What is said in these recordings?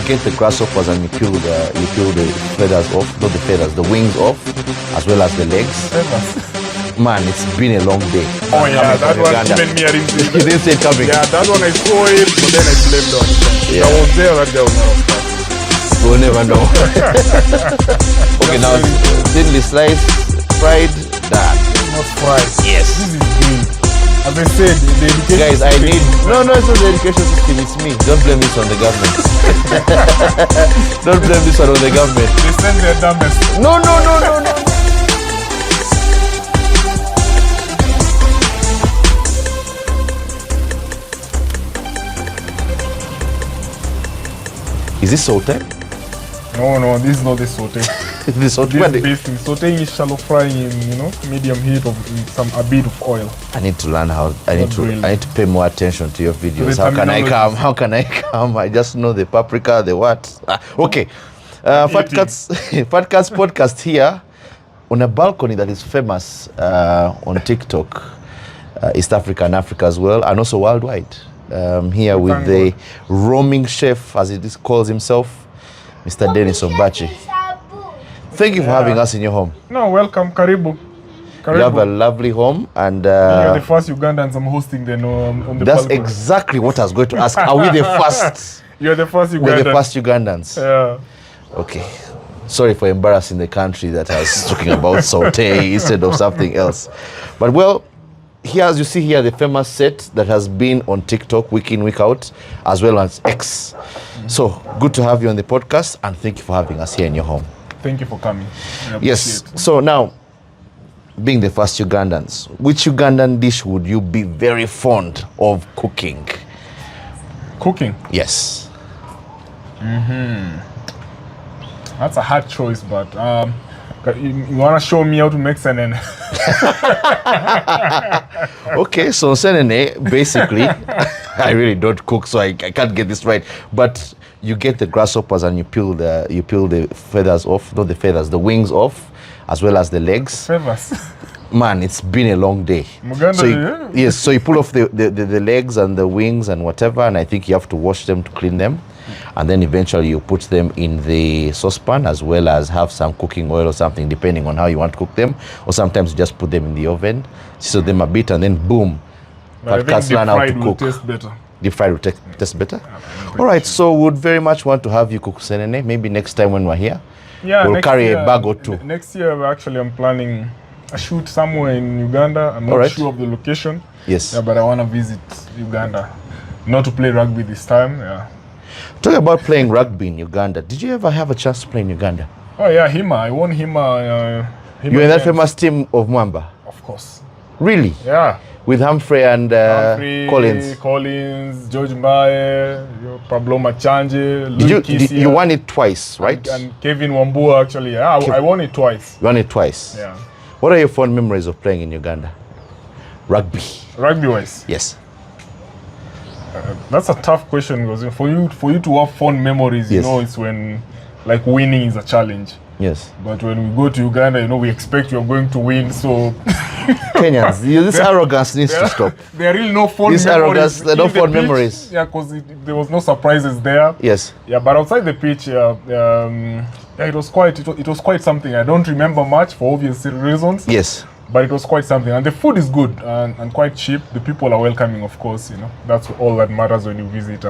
get the grasshoppers and you peel the feathers off, not the feathers, the wings off, as well as the legs. Man, it's been a long day. Oh yeah, that one even me I didn't see. You didn't see it coming. Yeah, that one I saw it, but then I blamed on it. Yeah. I was there, that guy was not. We'll never know. Okay, now thinly sliced, fried, done. Not fried. Yes. This is green. As I said, the education Guys, I system. need... No, it's not the education system, it's me. Don't blame this on the government. Don't blame this one on the government. They send their dumbest. No. Is this saute? No, this is not the saute. This saute? This is basting. Sauteing is shallow frying in, medium heat of a bit of oil. I need to learn how. I need to pay more attention to your videos. How can I come? I just know the paprika, the what. Okay. Fat Cats podcast here on a balcony that is famous on TikTok, East Africa and Africa as well, and also worldwide. Here with the roaming chef, as he calls himself, Mr. Dennis Ombachi. Thank you for having us in your home. No, welcome, Karibu. You have a lovely home, and you're the first Ugandans I'm hosting then on the that's balcony. exactly what I was going to ask. Are we the first? You're the first Ugandans. We're the first Ugandans. Yeah. Okay. Sorry for embarrassing the country that I was talking about saute instead of something else. But well, here, as you see here, the famous set that has been on TikTok week in, week out, as well as X. So good to have you on the podcast, and thank you for having us here in your home. Thank you for coming. Yes. So now, being the first Ugandans, which Ugandan dish would you be very fond of cooking? Cooking? Yes. That's a hard choice, but you want to show me how to make senene? Okay, so senene, basically, I really don't cook, so I can't get this right. But you get the grasshoppers and you peel the feathers off, not the feathers, the wings off, as well as the legs. Feathers. Man, it's been a long day. Yes, so you pull off the legs and the wings and whatever, and I think you have to wash them to clean them. And then eventually you put them in the saucepan, as well as have some cooking oil or something, depending on how you want to cook them. Or sometimes you just put them in the oven, sizzle them a bit, and then boom. But I think deep fried will taste better. Deep fried will taste better? All right, so would very much want to have you cook senene. Maybe next time when we're here, we'll carry a bag or two. Next year, I'm planning a shoot somewhere in Uganda. I'm not sure of the location. Yes. Yeah, but I want to visit Uganda. Not to play rugby this time. Yeah. Talk about playing rugby in Uganda. Did you ever have a chance to play in Uganda? Oh yeah, Hima. I won Hima. You were in that famous team of Mwamba? Of course. Really? Yeah. With Humphrey and Collins, George Mbaye, Pablo Machanje, you won it twice, right? And Kevin Wambua, actually. Yeah, I won it twice. You won it twice? Yeah. What are your fond memories of playing in Uganda? Rugby. Rugby-wise? Yes. That's a tough question, because for you to have fond memories, it's when like winning is a challenge. Yes. But when we go to Uganda, we expect you're going to win, so... Kenyans, this arrogance needs to stop. There are really no fond memories. This arrogance, there are no fond memories. Yeah, because there was no surprises there. Yes. Yeah, but outside the pitch, it was quite something. I don't remember much for obvious reasons. Yes. But it was quite something. And the food is good and quite cheap. The people are welcoming, of course, That's all that matters when you visit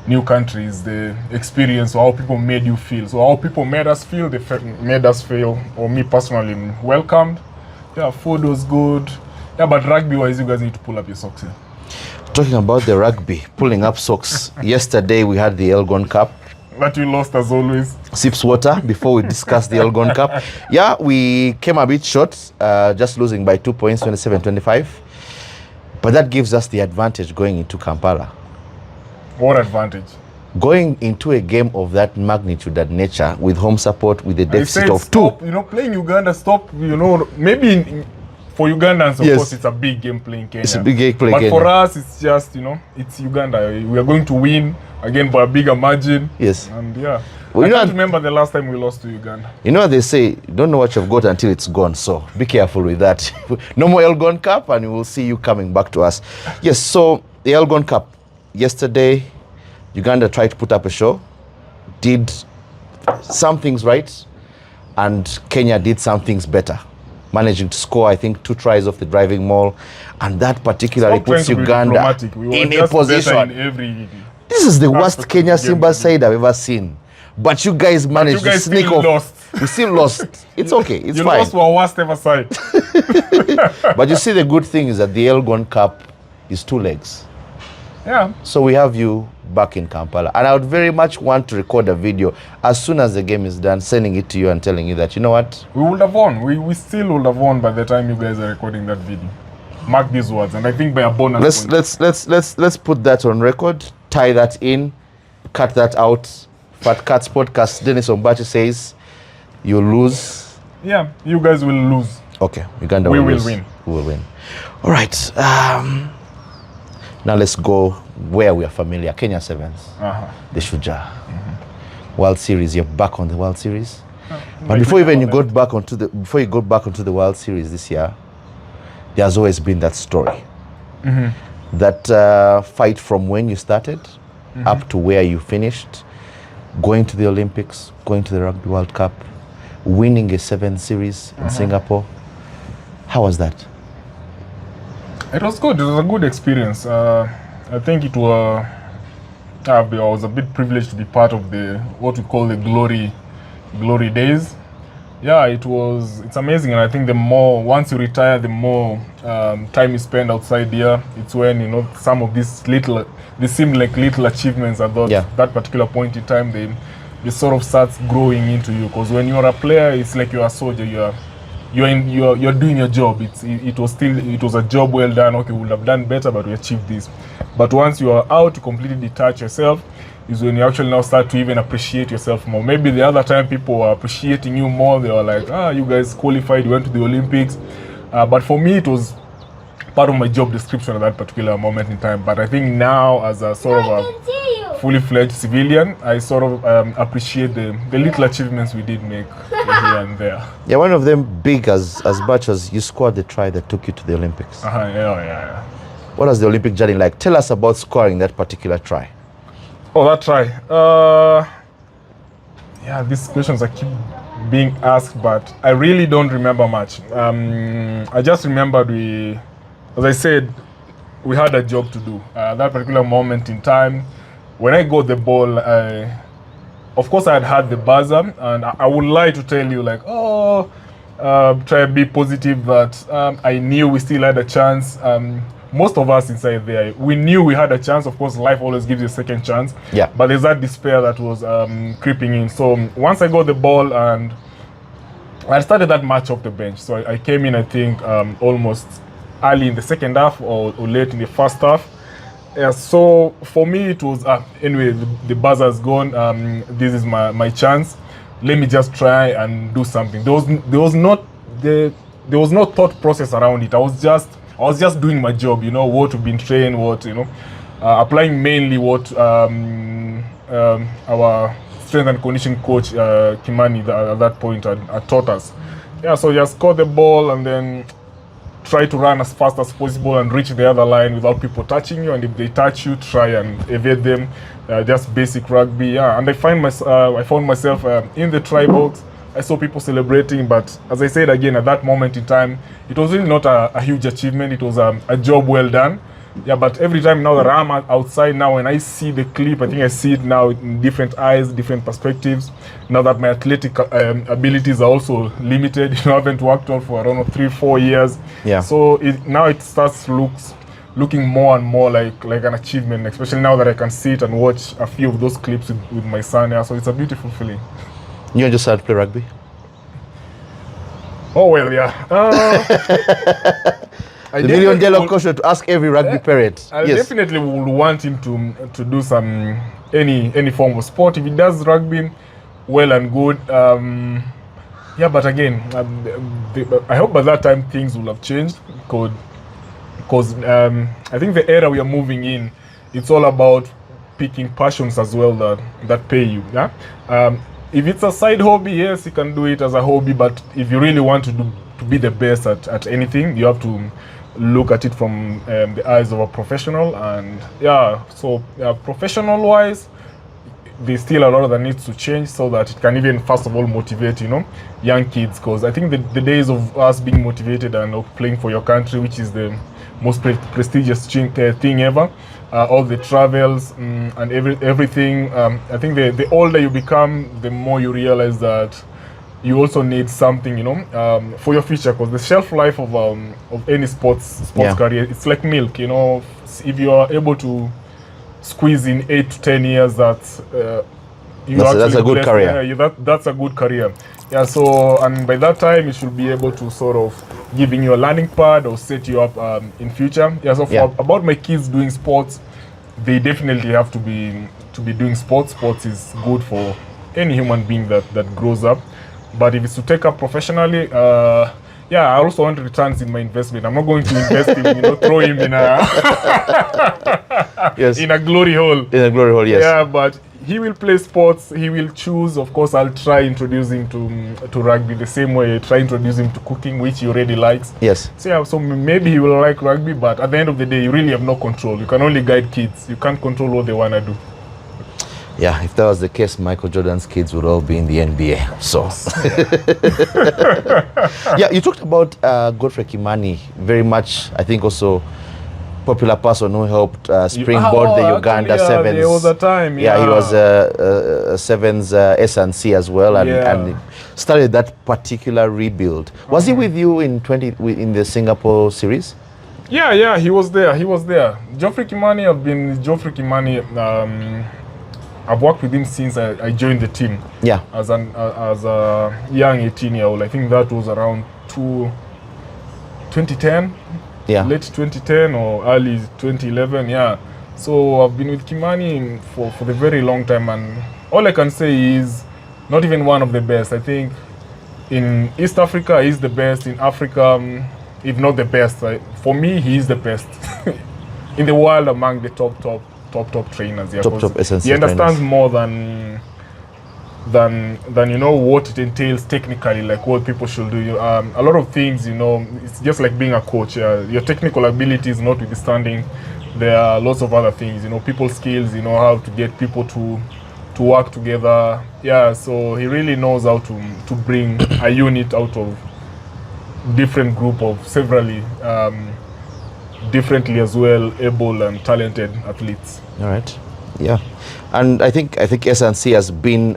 new countries, the experience, or how people made you feel. So how people made us feel, or me personally, welcomed. Yeah, food was good. Yeah, but rugby-wise, you guys need to pull up your socks here. Talking about the rugby, pulling up socks. Yesterday, we had the Elgon Cup. That you lost as always. Sips water before we discuss the Elgon Cup. Yeah, we came a bit short, just losing by 2 points, 27-25. But that gives us the advantage going into Kampala. What advantage? Going into a game of that magnitude and nature with home support, with a deficit of stop, 2. Playing Uganda, maybe for Ugandans, of course, it's a big game playing Kenya. It's a big game playing But Kenya. For us, it's just, it's Uganda. We are going to win, again, by a bigger margin. Yes. And yeah. Well, I can't remember the last time we lost to Uganda. You know what they say, you don't know what you've got until it's gone, so be careful with that. No more Elgon Cup, and we will see you coming back to us. Yes, so the Elgon Cup. Yesterday, Uganda tried to put up a show. did some things right, and Kenya did some things better, managing to score, I think, 2 tries off the driving maul, and that particularly puts Uganda in a position. This is the worst Kenya Simba side I've ever seen. But you guys managed to sneak off. Lost. We still lost. It's okay. It's fine. You lost to our worst ever side. But you see, the good thing is that the Elgon Cup is 2 legs. Yeah. So we have you back in Kampala. And I would very much want to record a video as soon as the game is done, sending it to you and telling you that, you know what? We would have won. We still would have won by the time you guys are recording that video. Mark these words. And I think by a bonus let's put that on record, tie that in, cut that out. Fat Cats Podcast, Dennis Ombachi says, you lose. Yeah, you guys will lose. Okay, Uganda will lose. Win. We will win. All right. Now let's go where we are familiar. Kenya Sevens, the Shujaa. World Series. You're back on the World Series. But before you got back onto the World Series this year, there's always been that story. That fight from when you started up to where you finished, going to the Olympics, going to the Rugby World Cup, winning a 7 series in Singapore. How was that? It was good. It was a good experience. I think it was. I was a bit privileged to be part of the what we call the glory days. Yeah, it's amazing, and I think the more once you retire, the more time you spend outside here. It's when some of they seem like little achievements at that particular point in time. They sort of starts growing into you, because when you're a player, it's like you're a soldier. You're doing your job. It was a job well done. Okay, we would have done better, but we achieved this. But once you are out to completely detach yourself, is when you actually now start to even appreciate yourself more. Maybe the other time people were appreciating you more. They were like, you guys qualified, you went to the Olympics. But for me, it was part of my job description at that particular moment in time. But I think now, as a sort of a fully fledged civilian, I sort of appreciate the little achievements we did make here and there. Yeah, one of them big as much as you scored the try that took you to the Olympics. Yeah. What was the Olympic journey like? Tell us about scoring that particular try. Oh, that try. Yeah, these questions I keep being asked, but I really don't remember much. I just remembered as I said, we had a job to do. That particular moment in time, when I got the ball, of course I had the buzzer, and I would lie to tell you like, try to be positive that I knew we still had a chance. Most of us inside there, we knew we had a chance. Of course, life always gives you a second chance. Yeah. But there's that despair that was creeping in. So once I got the ball, and I started that match off the bench. So I came in, I think, almost early in the second half or late in the first half. So for me, it was, anyway, the buzzer's gone. This is my chance. Let me just try and do something. There was no thought process around it. I was just doing my job, what we've been trained, applying mainly what our strength and conditioning coach, Kimani, at that point had taught us. Yeah, so just score the ball and then try to run as fast as possible and reach the other line without people touching you. And if they touch you, try and evade them. Just basic rugby, yeah. And I found myself in the try box. I saw people celebrating, but as I said again, at that moment in time, it was really not a huge achievement. It was a job well done. Yeah, but every time now that I'm outside now, when I see the clip, I think I see it now in different eyes, different perspectives. Now that my athletic abilities are also limited, I haven't worked on for, I don't know, 3-4 years. Yeah. So now it starts looking more and more like an achievement, especially now that I can sit and watch a few of those clips with my son. Yeah, so it's a beautiful feeling. You and your son play rugby? Oh, well, yeah. The million dollar question to ask every rugby parent. I definitely would want him to do some any form of sport. If he does rugby, well and good. Yeah, but again, I hope by that time things will have changed, because I think the era we are moving in, it's all about picking passions as well that pay you. Yeah. If it's a side hobby, yes, you can do it as a hobby. But if you really want to be the best at anything, you have to look at it from the eyes of a professional. And yeah, so professional wise, there's still a lot that needs to change so that it can even first of all motivate, you know, young kids. Because I think the days of us being motivated and playing for your country, which is the most prestigious thing ever, all the travels and everything. I think the older you become, the more you realize that you also need something, you know, for your future. Because the shelf life of any sports career, it's like milk, you know. If you are able to squeeze in 8 to 10 years, that's a good career. Yeah, that's a good career. Yeah. So, and by that time, it should be able to sort of giving you a learning pad or set you up in future. Yeah. So, about my kids doing sports, they definitely have to be doing sports. Sports is good for any human being that grows up. But if it's to take up professionally, yeah, I also want returns in my investment. I'm not going to invest him, you know, throw him in a in a glory hole. In a glory hole, yes. Yeah, but he will play sports. He will choose. Of course, I'll try introduce him to rugby the same way I try introduce him to cooking, which he already likes. Yes. So yeah, so maybe he will like rugby, but at the end of the day, you really have no control. You can only guide kids. You can't control what they wanna do. Yeah, if that was the case, Michael Jordan's kids would all be in the NBA. So, yeah, you talked about Godfrey Kimani, very much, I think, also popular person who helped springboard the Uganda Sevens. There was a time. Yeah, he was Sevens S&C as well, and started that particular rebuild. Was he with you in the Singapore series? Yeah, he was there. Geoffrey Kimani, I've been with Geoffrey Kimani. I've worked with him since I joined the team. Yeah. As a young 18-year-old. I think that was around 2010. Yeah. Late 2010 or early 2011. Yeah. So I've been with Kimani for the very long time, and all I can say is not even one of the best. I think in East Africa he's the best. In Africa, if not the best, for me he is the best in the world among the top trainers. Yeah, top essential. He understands more than you know what it entails technically, like what people should do. A lot of things, you know, it's just like being a coach. Your technical abilities notwithstanding, there are lots of other things, you know, people skills, you know, how to get people to work together. Yeah, so he really knows how to bring a unit out of different group of severally differently as well able and talented athletes. All right. Yeah. And I think S&C has been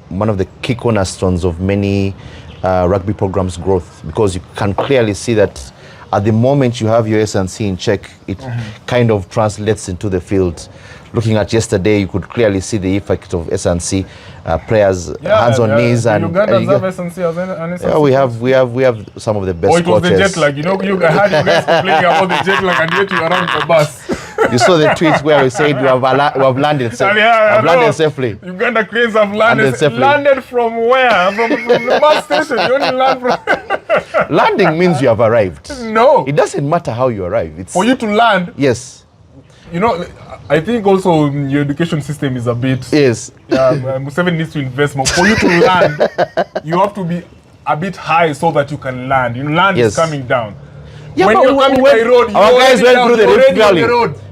one of the key cornerstones of many rugby programs' growth, because you can clearly see that at the moment you have your S&C in check, it kind of translates into the field. Looking at yesterday, you could clearly see the effect of S&C players, hands on knees, and Ugandans have S&C as an S&C. Yeah, we have some of the best coaches. It was the jet lag. You know, I heard you guys complaining about the jet lag and yet you around the bus. You saw the tweets where we said we have landed safely. Landed safely. Uganda cranes have landed safely. Landed from where? From the bus station. You only land from... Landing means you have arrived. No. It doesn't matter how you arrive. It's for you to land. Yes. You know, I think also your education system is a bit... Yes. Museveni needs to invest more. For you to land, you have to be a bit high so that you can land. You know, land is coming down. Yeah, when you're coming by road, our guys went through the Rift Valley.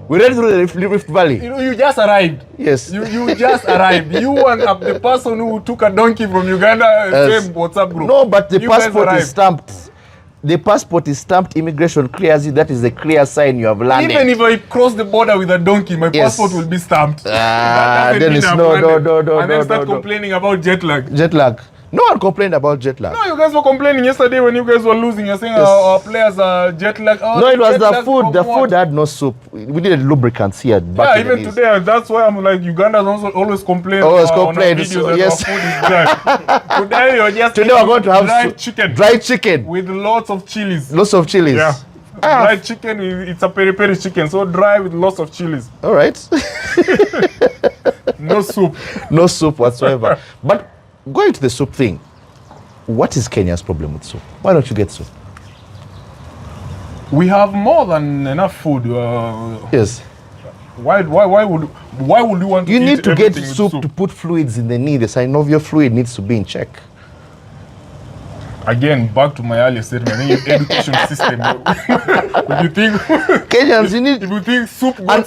We went through the Rift Valley. You know, you just arrived. Yes. You just arrived. You and the person who took a donkey from Uganda, same WhatsApp group. No, but the passport is stamped. The passport is stamped, immigration clears you. That is the clear sign you have landed. Even if I cross the border with a donkey, my passport will be stamped. Dennis, no. And then start complaining about jet lag. Jet lag. No one complained about jet lag. No, you guys were complaining yesterday when you guys were losing. You're saying our players are jet lag. No, it was the food. The food had no soup. We needed lubricants here. Yeah, even today. That's why I'm like, Ugandans also always complain. Always complain. So, yes. Our food is dry. Today you're just we're going to have dried chicken with lots of chilies. Lots of chilies. Yeah. Dried chicken. It's a peri-peri chicken, so dry with lots of chilies. All right. No soup. No soup whatsoever. But going to the soup thing, what is Kenya's problem with soup? Why don't you get soup? We have more than enough food. Yes. Why would you want to You eat need to get soup soup to put fluids in the knee. The synovial fluid needs to be in check. again, back to my earlier statement, I think education system. If you think Kenyans, you need. if you think soup And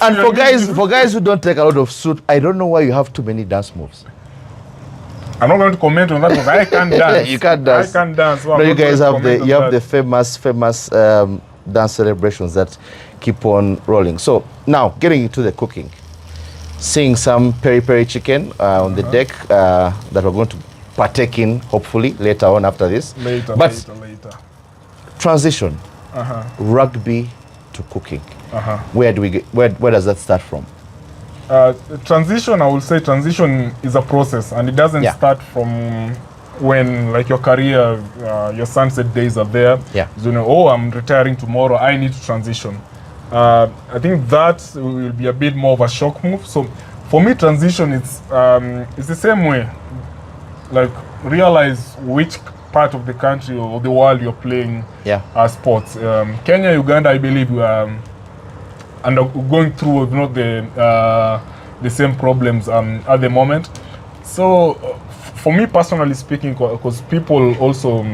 for guys who don't take a lot of soup, I don't know why you have too many dance moves. I'm not going to comment on that because I can't dance. You can't dance. I can't dance. So No, you guys have the famous dance celebrations that keep on rolling. So now getting into the cooking, seeing some peri chicken on the deck that we're going to partake in hopefully later on after this. Later. Transition, rugby to cooking. Where does that start from? Transition, I will say transition is a process, and it doesn't start from when like your career, your sunset days are there. You know, oh, I'm retiring tomorrow, I need to transition. I think that will be a bit more of a shock move. So for me, transition it's the same way. Like realize which part of the country or the world you're playing sports. Kenya, Uganda, I believe and going through not the same problems at the moment. So for me personally speaking, because people also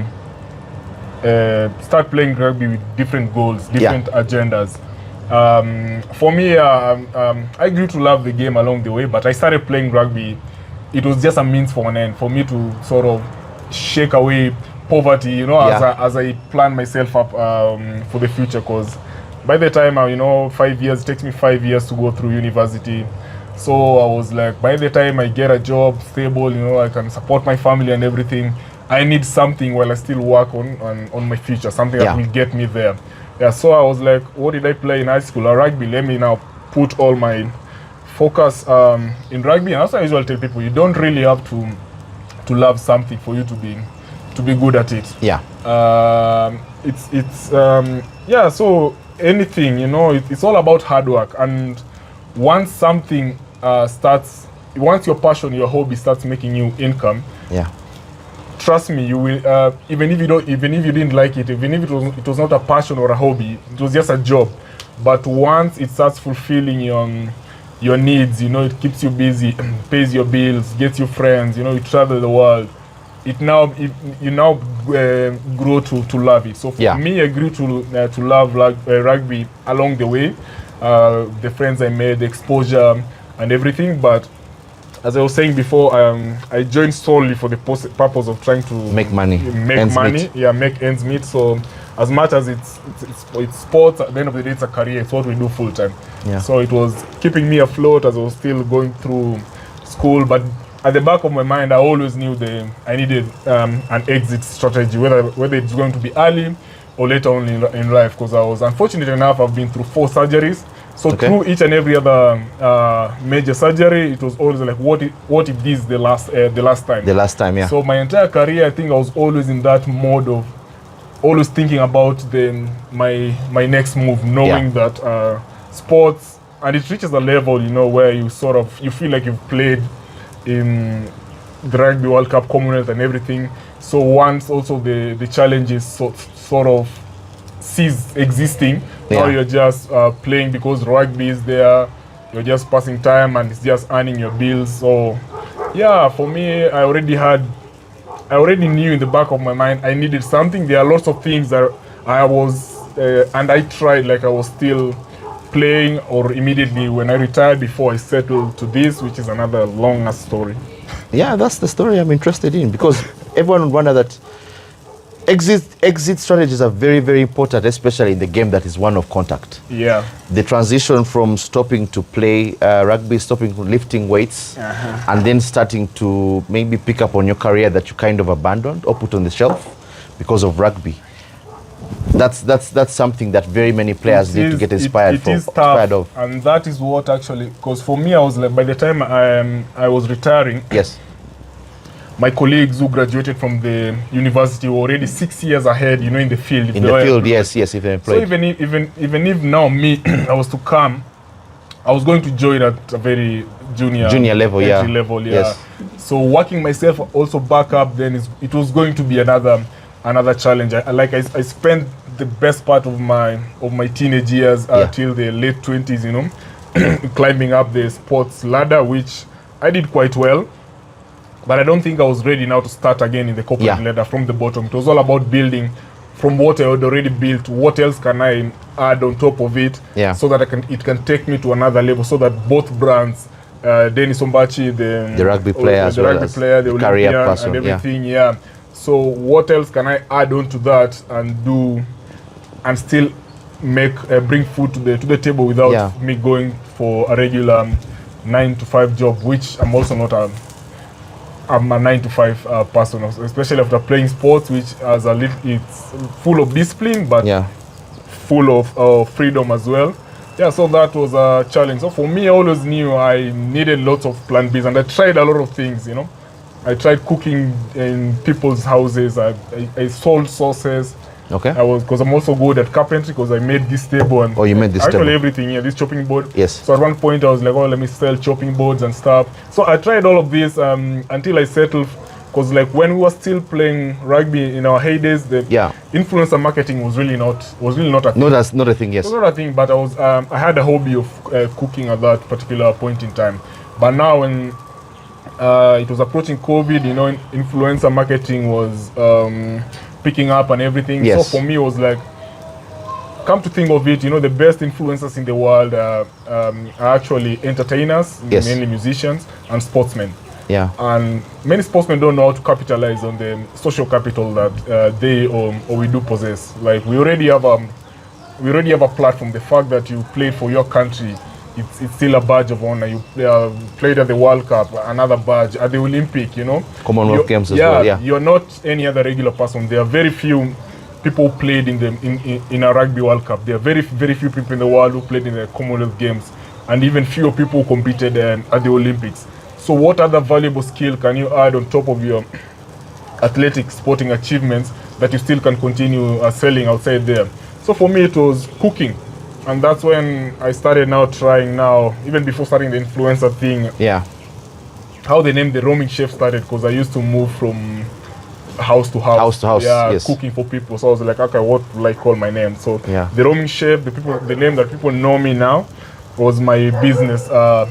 start playing rugby with different goals, different agendas. For me, I grew to love the game along the way, but I started playing rugby. It was just a means for an end, for me to sort of shake away poverty, you know, as I plan myself up for the future. Because by the time, 5 years, it takes me 5 years to go through university. So I was like, by the time I get a job, stable, I can support my family and everything, I need something while I still work on my future, something that will get me there. So I was like, what did I play in high school? Rugby. Let me now put all my focus in rugby. And also I usually tell people, you don't really have to love something for you to be good at it. So anything, it's all about hard work. And once something once your passion, your hobby starts making you income, trust me, you will. Even if you didn't like it, even if it was not a passion or a hobby, it was just a job. But once it starts fulfilling your needs, it keeps you busy, pays your bills, gets you friends, you travel the world. You now grow to love it. So for me, I grew to love rugby along the way. The friends I made, the exposure and everything. But as I was saying before, I joined solely for the purpose of trying to make money, make ends meet. So as much as it's sports, at the end of the day, it's a career. It's what we do full time. So it was keeping me afloat as I was still going through school. But at the back of my mind, I always knew I needed an exit strategy, whether it's going to be early or later on in life. Because I was unfortunate enough, I've been through 4 surgeries. So through each and every other major surgery, it was always like, what if this is the last time? The last time, So my entire career, I think I was always in that mode of always thinking about my next move, knowing that sports, and it reaches a level, where you feel like you've played in the Rugby World Cup, Commonwealth and everything. So once also the challenges sort of cease existing, now you're just playing because rugby is there, you're just passing time and it's just earning your bills. So for me, I already knew in the back of my mind I needed something. There are lots of things that I was and I tried, like I was still playing, or immediately when I retired before I settled to this, which is another longer story. That's the story I'm interested in, because everyone would wonder that exit strategies are very, very important, especially in the game that is one of contact. The transition from stopping to play rugby, stopping from lifting weights, and then starting to maybe pick up on your career that you kind of abandoned or put on the shelf because of rugby. That's something that very many players need to get inspired from. Inspired of. And that is what actually, because for me, I was like, by the time I was retiring, my colleagues who graduated from the university were already 6 years ahead, in the field. If they employed. So even if now me, I was to come, I was going to join at a very junior level, So working myself also back up, then it was going to be another challenge. I spent the best part of my teenage years till the late 20s, climbing up the sports ladder, which I did quite well. But I don't think I was ready now to start again in the corporate ladder from the bottom. It was all about building from what I had already built. What else can I add on top of it, so that it can take me to another level, so that both brands, Dennis Ombachi, the rugby player, the Olympian, person, and everything, So what else can I add on to that and do, and still make bring food to the table without me going for a regular 9-to-5 job, which I'm also not I'm a 9-to-5 person, especially after playing sports, which has it's full of discipline, but full of freedom as well. So that was a challenge. So for me, I always knew I needed lots of plan Bs, and I tried a lot of things, I tried cooking in people's houses. I sold sauces. Okay. Because I'm also good at carpentry, because I made this table and you made this actually table. Everything, this chopping board. Yes. So at one point I was like, let me sell chopping boards and stuff. So I tried all of this until I settled, because like when we were still playing rugby in our heydays, the influencer marketing was really not a thing. No, that's not a thing. Yes. It was not a thing, but I had a hobby of cooking at that particular point in time. But now when it was approaching COVID, influencer marketing was picking up and everything. So for me, it was like, come to think of it, the best influencers in the world are actually entertainers, mainly musicians, and sportsmen. And many sportsmen don't know how to capitalize on the social capital that they or we do possess. Like we already have a platform. The fact that you played for your country, it's still a badge of honor. You played at the World Cup, another badge, at the Olympic, Commonwealth Games as well. You're not any other regular person. There are very few people who played in a Rugby World Cup. There are very, very few people in the world who played in the Commonwealth Games, and even fewer people who competed at the Olympics. So what other valuable skill can you add on top of your athletic sporting achievements that you still can continue selling outside there? So for me, it was cooking. And that's when I started trying even before starting the influencer thing. How the name the roaming chef started, because I used to move from house to house. Cooking for people. So I was like, okay, what will I call my name? So the roaming chef, the name that people know me now, was my business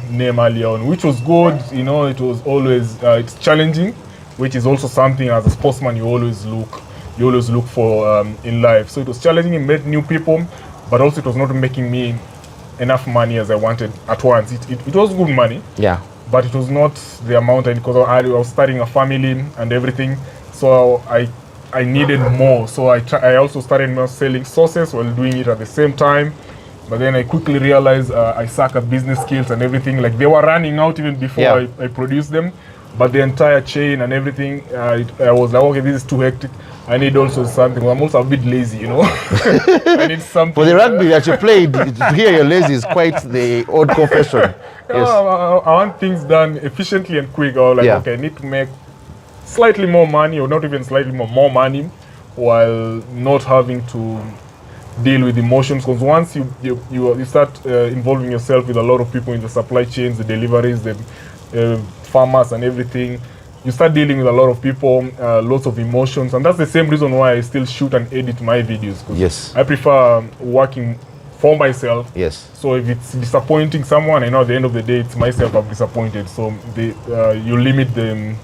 name earlier on, which was good. It was always it's challenging, which is also something as a sportsman you always look for in life. So it was challenging. It met new people, but also it was not making me enough money as I wanted at once. It was good money, but it was not the amount, because I was starting a family and everything, so I needed more. So I also started selling sauces while doing it at the same time. But then I quickly realized I suck at business skills and everything. Like they were running out even before I produced them. But the entire chain and everything, I was like, okay, this is too hectic. I need also something. I'm also a bit lazy, I need something. For the rugby that you played, to hear you're lazy is quite the odd confession. I want things done efficiently and quick. I was like, okay, I need to make slightly more money, or not even slightly more money, while not having to deal with emotions. Because once you start involving yourself with a lot of people in the supply chains, the deliveries, the farmers and everything, you start dealing with a lot of people, lots of emotions. And that's the same reason why I still shoot and edit my videos. I prefer working for myself. So if it's disappointing someone, I know at the end of the day it's myself I've disappointed. So you limit the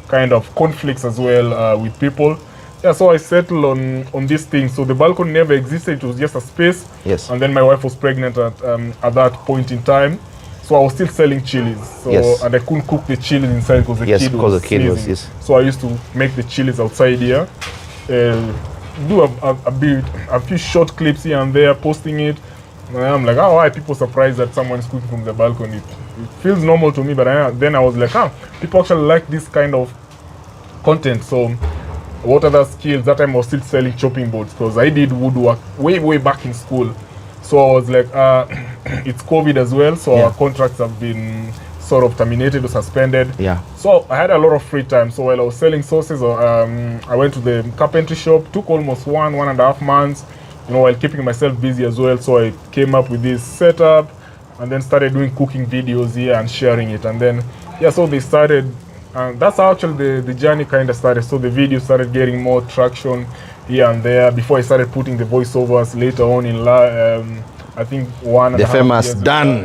kind of conflicts as well with people. So I settled on this thing. So the balcony never existed. It was just a space. And then my wife was pregnant at that point in time. So I was still selling chilies. And I couldn't cook the chilies inside because the kid was sneezing. So I used to make the chilies outside here. Do a few short clips here and there, posting it. And I'm like, why are people surprised that someone is cooking from the balcony? It feels normal to me, but then I was like, people actually like this kind of content. So what other skills? That time I was still selling chopping boards, because I did woodwork way back in school. So I was like, it's COVID as well, so our contracts have been sort of terminated or suspended. So I had a lot of free time. So while I was selling sauces, I went to the carpentry shop, took almost 1.5 months, while keeping myself busy as well. So I came up with this setup and then started doing cooking videos here and sharing it. And then, so they started. That's how actually the journey kind of started. So the video started getting more traction here and there before I started putting the voiceovers later on in I think the famous Dan.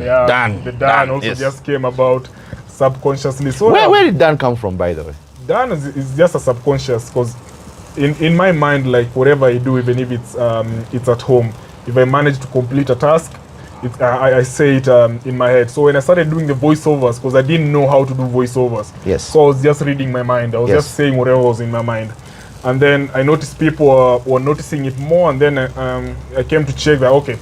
The Dan also just came about subconsciously. So where did Dan come from, by the way? Dan is just a subconscious, because in my mind, like whatever I do, even if it's at home, if I manage to complete a task, I say it in my head. So when I started doing the voiceovers, because I didn't know how to do voiceovers, yes, so I was just reading my mind. I was just saying whatever was in my mind, and then I noticed people were noticing it more, and then I came to check that okay,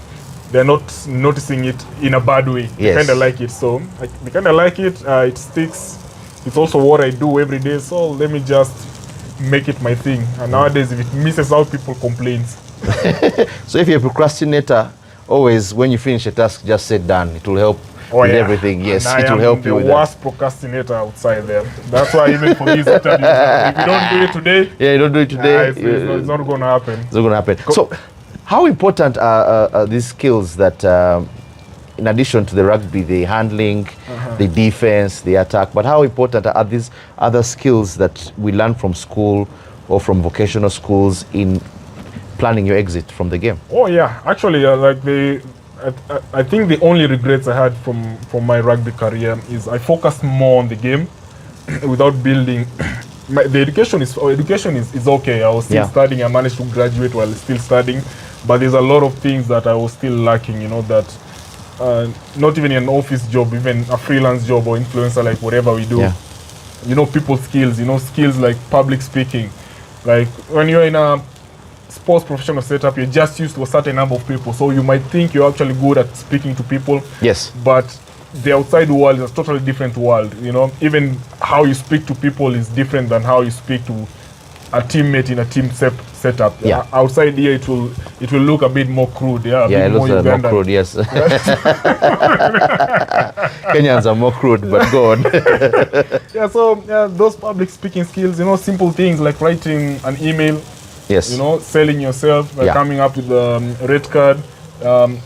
they're not noticing it in a bad way. They kind of like it, so they kind of like it. It sticks. It's also what I do every day, so let me just make it my thing. And nowadays, if it misses out, people complain. So if you're a procrastinator, always when you finish a task, just sit down. It will help with everything. Yes, it will help you with that. I am the worst procrastinator outside there. That's why even for these interviews, if you don't do it today, you don't do it today, it's not going to happen. It's not going to happen. So how important are these skills that, in addition to the rugby, the handling, the defense, the attack, but how important are these other skills that we learn from school or from vocational schools in planning your exit from the game? Oh yeah, actually, I think the only regrets I had from my rugby career is I focused more on the game without building. The education is okay. I was still studying. I managed to graduate while still studying, but there's a lot of things that I was still lacking. You know, that not even an office job, even a freelance job or influencer, like whatever we do. You know, people skills. You know, skills like public speaking. Like when you're in a sports professional setup, you're just used to a certain number of people, so you might think you're actually good at speaking to people. Yes. But the outside world is a totally different world. You know, even how you speak to people is different than how you speak to a teammate in a team setup. Outside here, it will look a bit more crude. It looks more crude. Yes. Kenyans are more crude, but go on. So those public speaking skills, you know, simple things like writing an email. Yes. You know, selling yourself, coming up with a red card,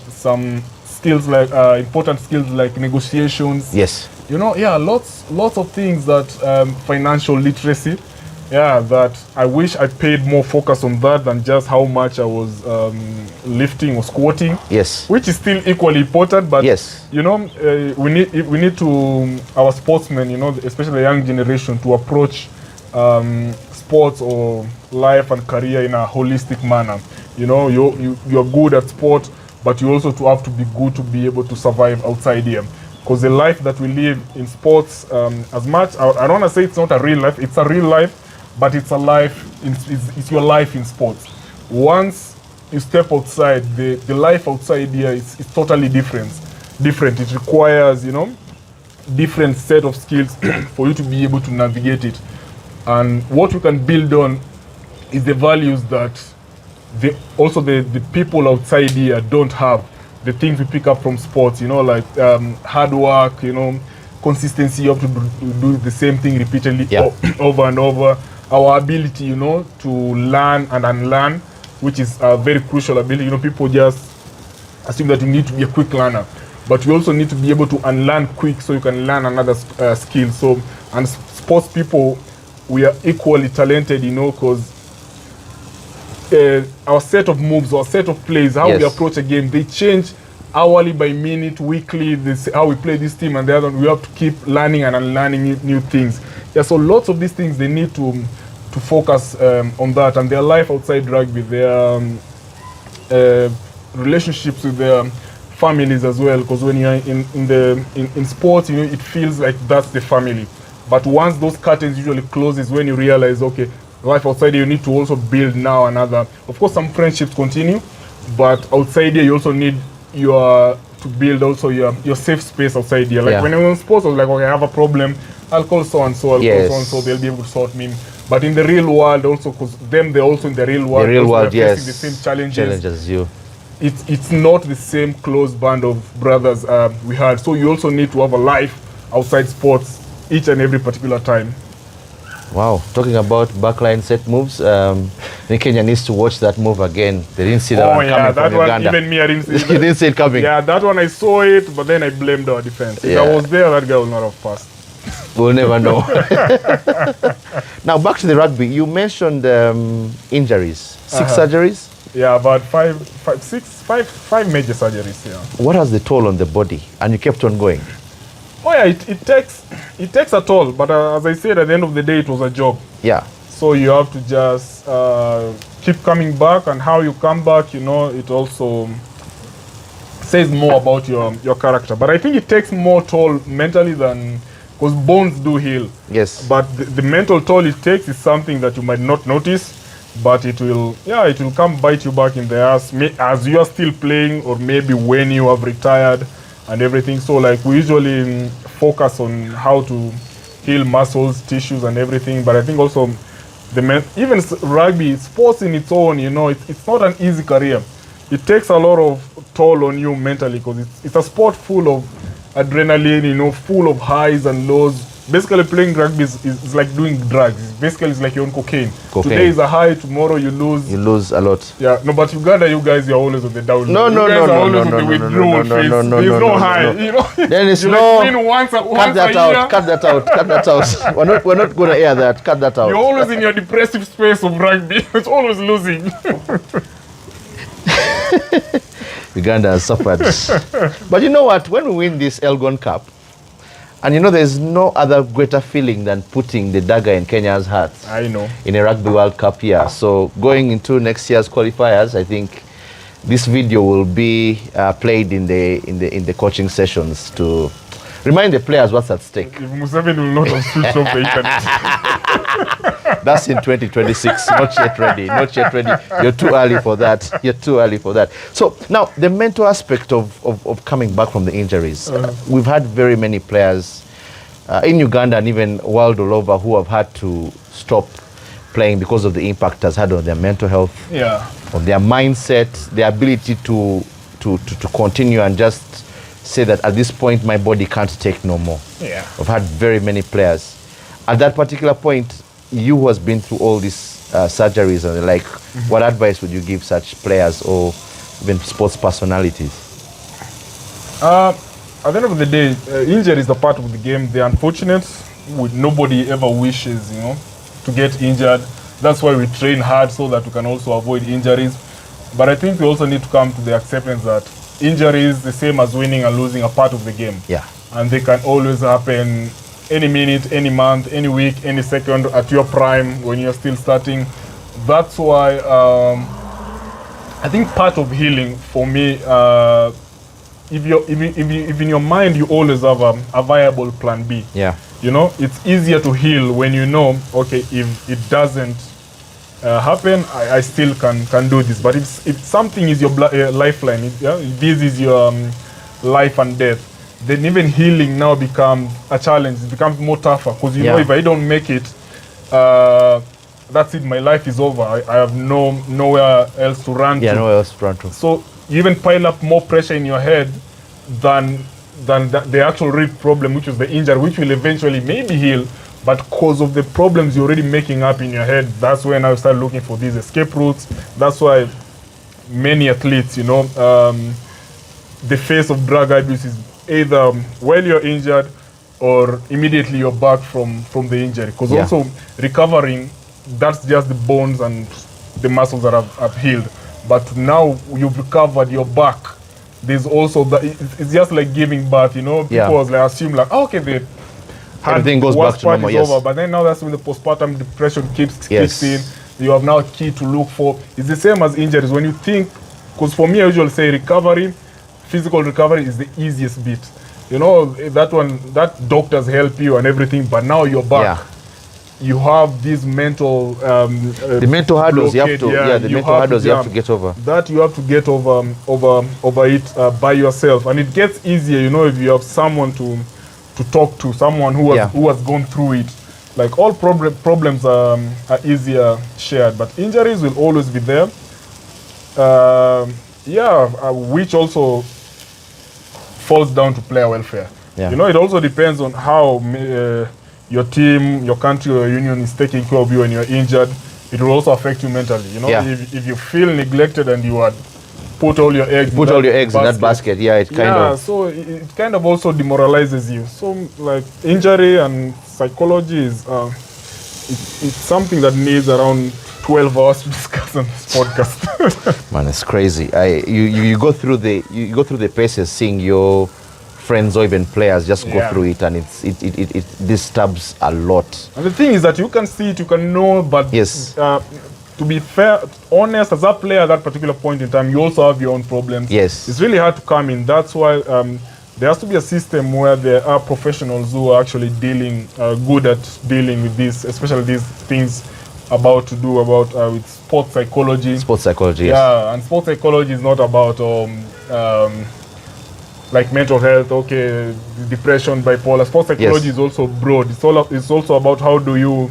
some skills like important skills like negotiations. Yes. You know, lots of things that financial literacy. That I wish I paid more focus on that than just how much I was lifting or squatting. Yes. Which is still equally important, but you know, we need to, our sportsmen, you know, especially the young generation, to approach sports or life and career in a holistic manner. You know, you're good at sport, but you also have to be good to be able to survive outside here. Because the life that we live in sports, as much, I don't want to say it's not a real life, it's a real life, but it's a life, it's your life in sports. Once you step outside, the life outside here is totally different. It requires, you know, different set of skills for you to be able to navigate it. And what we can build on is the values that the people outside here don't have. The things we pick up from sports, you know, like hard work, you know, consistency. You have to do the same thing repeatedly over and over. Our ability, you know, to learn and unlearn, which is a very crucial ability. You know, people just assume that you need to be a quick learner, but you also need to be able to unlearn quick so you can learn another skill. So, and sports people, we are equally talented, you know, because our set of moves, our set of plays, how we approach a game, they change hourly by minute, weekly. This how we play this team and the other. We have to keep learning and unlearning new things. So lots of these things they need to focus on that, and their life outside rugby, their relationships with their families as well. Because when you're in sports, you know, it feels like that's the family. But once those curtains usually closes, when you realize, okay, life outside here, you need to also build now another. Of course, some friendships continue, but outside here, you also need to build also your safe space outside here. Like when I was in sports, I was like, okay, I have a problem, I'll call so and so, they'll be able to sort me. But in the real world also, because they're also in the real world. The real world, facing the same challenges as you. It's not the same close band of brothers we had. So you also need to have a life outside sports each and every particular time. Wow, talking about backline set moves, Kenya needs to watch that move again. They didn't see that one coming from Uganda. Even me, I didn't see it. You didn't see it coming. Yeah, that one I saw it, but then I blamed our defense. If I was there, that guy would not have passed. We'll never know. Now back to the rugby. You mentioned injuries, 6 surgeries. Yeah, about five major surgeries. Yeah. What was the toll on the body? And you kept on going. Oh yeah, it takes a toll. But as I said, at the end of the day, it was a job. Yeah. So you have to just keep coming back, and how you come back, you know, it also says more about your character. But I think it takes more toll mentally than, because bones do heal. Yes. But the mental toll it takes is something that you might not notice, but it will come bite you back in the ass as you are still playing, or maybe when you have retired and everything. So like we usually focus on how to heal muscles, tissues, and everything. But I think also even rugby, sports in its own, you know, it's not an easy career. It takes a lot of toll on you mentally, because it's a sport full of adrenaline, you know, full of highs and lows. Basically, playing rugby is like doing drugs. Basically, it's like you're on cocaine. Today is a high, tomorrow you lose. You lose a lot. Yeah, no, but Uganda, you guys, you're always on the down. No, you guys are always on the withdrawal phase. There's no high, you know. Dennis, no. Once cut that out. Cut that out. Cut that out. We're not going to air that. Cut that out. You're always in your depressive space of rugby. It's always losing. Uganda has suffered. But you know what? When we win this Elgon Cup, and you know there's no other greater feeling than putting the dagger in Kenya's heart. I know. In a Rugby World Cup year. So going into next year's qualifiers, I think this video will be played in the coaching sessions to remind the players what's at stake. If Museveni will not have switched off the internet. That's in 2026. Not yet ready. Not yet ready. You're too early for that. You're too early for that. So now the mental aspect of coming back from the injuries. We've had very many players in Uganda and even world all over who have had to stop playing because of the impact it has had on their mental health, on their mindset, their ability to continue and just say that at this point my body can't take no more. Yeah. I've had very many players. At that particular point, you who has been through all these surgeries and like, what advice would you give such players or even sports personalities? At the end of the day, injury is a part of the game. They're unfortunate. Nobody ever wishes, you know, to get injured. That's why we train hard, so that we can also avoid injuries. But I think we also need to come to the acceptance that injuries, the same as winning and losing, are part of the game. Yeah. And they can always happen any minute, any month, any week, any second at your prime when you're still starting. That's why I think part of healing for me, if in your mind you always have a viable plan B. Yeah. You know, it's easier to heal when you know, okay, if it doesn't happen, I still can do this. But if something is your lifeline, if this is your life and death, then even healing now becomes a challenge. It becomes more tougher, because you know, if I don't make it, that's it. My life is over. I have nowhere else to run to. Yeah, nowhere else to run to. So you even pile up more pressure in your head than the actual real problem, which is the injury, which will eventually maybe heal. But because of the problems you're already making up in your head, that's when I start looking for these escape routes. That's why many athletes, you know, the face of drug abuse is either while you're injured or immediately you're back from the injury. Because also recovering, that's just the bones and the muscles that have healed. But now you've recovered, you're back. There's also that. It's just like giving birth, you know. People assume like, oh, okay, everything goes back to normal. Yes. Over, but then now that's when the postpartum depression kicks in. You have now a key to look for. It's the same as injuries. When you think, because for me I usually say recovery, physical recovery is the easiest bit. You know, that doctors help you and everything, but now you're back. Yeah. You have these mental the mental hurdles you have to the mental hurdles you have to get over. That you have to get over it by yourself, and it gets easier, you know, if you have someone to talk to, someone who has gone through it. Like all problems are easier shared, but injuries will always be there. Which also falls down to player welfare. Yeah. You know, it also depends on how your team, your country, or your union is taking care of you when you're injured. It will also affect you mentally. You know, if you feel neglected and you are put all your eggs in that basket. So it kind of also demoralizes you. So like injury and psychology is it's something that needs around 12 hours to discuss on this podcast. Man, it's crazy. You go through the paces, seeing your friends or even players just go through it, and it disturbs a lot. And the thing is that you can see it, you can know, but yes, to be fair, honest, as a player at that particular point in time, you also have your own problems. Yes, it's really hard to come in. That's why there has to be a system where there are professionals who are actually good at dealing with this, especially these things with sports psychology. Sports psychology, yes. Yeah, and sports psychology is not about like mental health, depression, bipolar. Sports psychology is also broad. It's also about how do you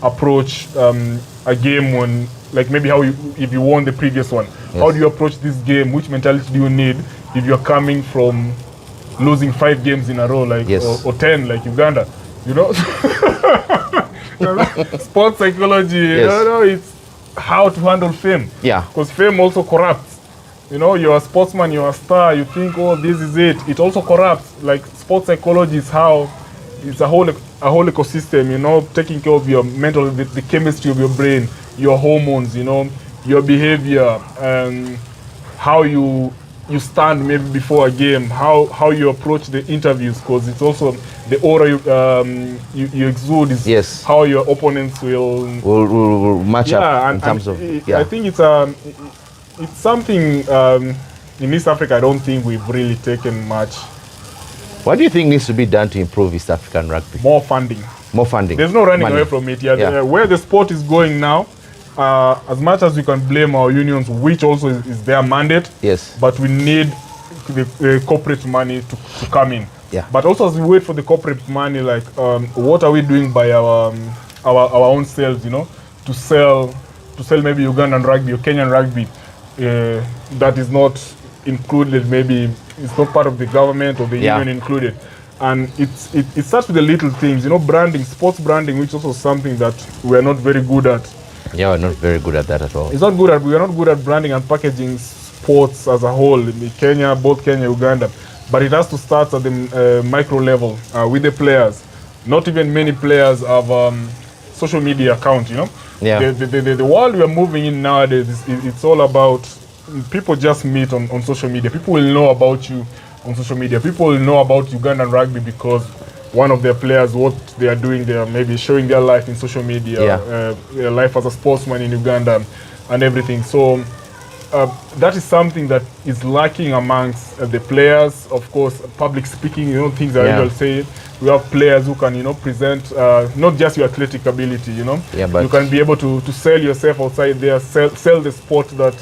approach a game when, like maybe if you won the previous one. Yes. How do you approach this game? Which mentality do you need if you're coming from losing 5 games in a row, like or 10, like Uganda, you know? Sports psychology, it's how to handle fame. Yeah. Because fame also corrupts. You know, you're a sportsman, you're a star, you think, oh, this is it. It also corrupts. Like sports psychology is how it's a whole ecosystem, you know, taking care of your mental, the chemistry of your brain, your hormones, you know, your behavior, how you stand maybe before a game, how you approach the interviews, because it's also the aura you exude is how your opponents will match up in terms of. I think it's something in East Africa. I don't think we've really taken much. What do you think needs to be done to improve East African rugby? More funding. More funding. There's no running away from it. Where the sport is going now, as much as we can blame our unions, which also is their mandate, but we need the corporate money to come in. Yeah. But also as we wait for the corporate money, like what are we doing by our own selves, you know, to sell maybe Ugandan rugby or Kenyan rugby that is not included, maybe it's not part of the government or the union included. And it starts with the little things, you know, branding, sports branding, which is also something that we're not very good at. Yeah, we're not very good at that at all. We are not good at branding and packaging sports as a whole in Kenya, both Kenya, Uganda. But it has to start at the micro level with the players. Not even many players have social media account, you know. Yeah. The world we are moving in nowadays, it's all about people just meet on social media. People will know about you on social media. People will know about Ugandan rugby because one of their players, what they are doing, they are maybe showing their life in social media, their life as a sportsman in Uganda and everything. So that is something that is lacking amongst the players. Of course, public speaking, you know, things I will say. We have players who can, you know, present not just your athletic ability, you know. Yeah, but you can be able to sell yourself outside there, sell the sport that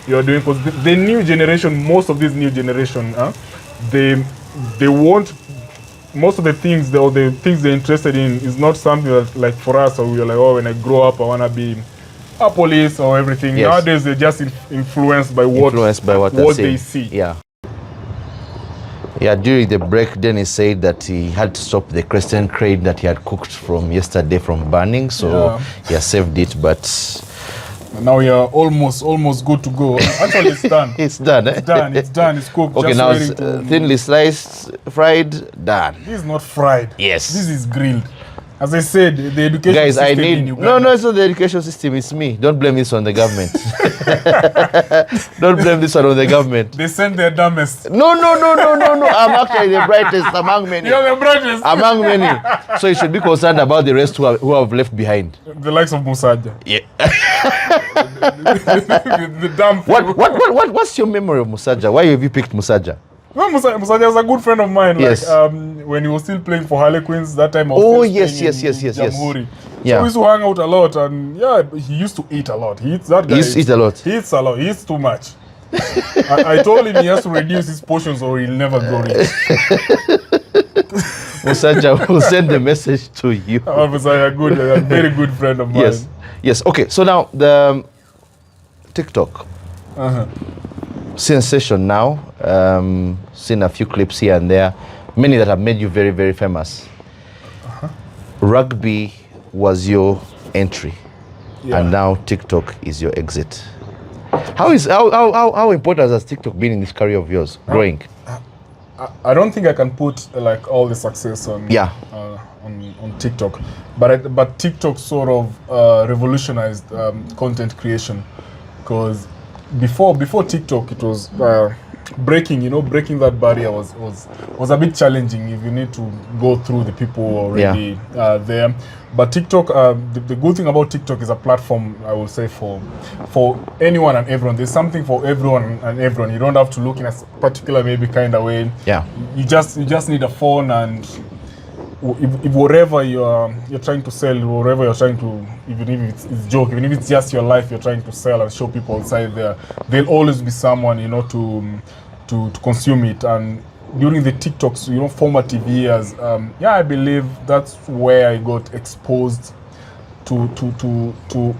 you're doing. Because the new generation, most of this new generation, they want, most of the things, the things they're interested in is not something that, like for us, or we're like, oh, when I grow up, I want to be a police or everything. Nowadays, they're just influenced by what they see. Yeah. Yeah, during the break, Dennis said that he had to stop the Christian crate that he had cooked from yesterday from burning, so he has saved it, but now we are almost good to go. Actually, it's done. It's done. It's done. It's cooked. Okay, now it's thinly sliced, fried, done. This is not fried. Yes. This is grilled. As I said, the education system in Uganda. No, it's not the education system, it's me. Don't blame this on the government. Don't blame this one on the government. They send their dumbest. No. I'm actually the brightest among many. You're the brightest. Among many. So you should be concerned about the rest who have left behind. The likes of Musaja. Yeah. the dumb What's your memory of Musaja? Why have you picked Musaja? Well, Musaja was a good friend of mine. Yes. Like, when he was still playing for Harlequins, that time I was Oh, still yes. Jamhuri. Yeah. So we used to hang out a lot, and he used to eat a lot. He eats a lot. He eats a lot. He eats too much. I told him he has to reduce his portions or he'll never grow rich. Musaja will send the message to you. Musaja, a very good friend of mine. Yes. Okay, so now the TikTok. Sensation now. Seen a few clips here and there. Many that have made you very, very famous. Rugby was your entry, and now TikTok is your exit. How important has TikTok been in this career of yours growing? I don't think I can put like all the success on on TikTok, but TikTok sort of revolutionized content creation, because before TikTok it was breaking that barrier was a bit challenging if you need to go through the people already there. But TikTok, the good thing about TikTok is a platform, I will say, for anyone and everyone. There's something for everyone and everyone. You don't have to look in a particular maybe kind of way. Yeah. You just need a phone, and if whatever you're trying to sell, whatever you're trying to, even if it's joke, even if it's just your life you're trying to sell and show people outside there, there'll always be someone, to consume it. And during the TikToks, formative years, I believe that's where I got exposed to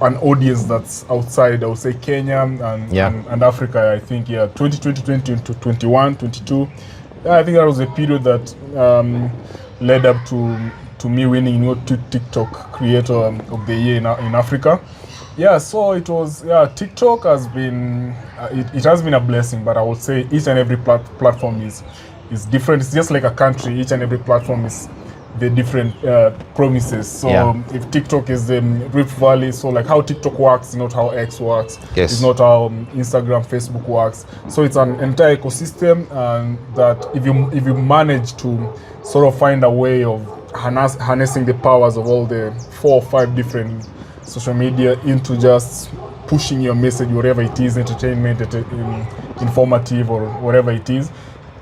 an audience that's outside, I would say, Kenya and Africa. I think 2020, 2021, 22. I think that was a period that led up to me winning TikTok Creator of the Year in Africa. So it was, TikTok has been, it has been a blessing, but I would say each and every platform is different. It's just like a country. Each and every platform is the different promises. So if TikTok is the Rift Valley, so like how TikTok works is not how X works. Yes. It's not how Instagram, Facebook works. So it's an entire ecosystem, and that if you manage to sort of find a way of harnessing the powers of all the 4 or 5 different social media into just pushing your message, whatever it is, entertainment, informative, or whatever it is.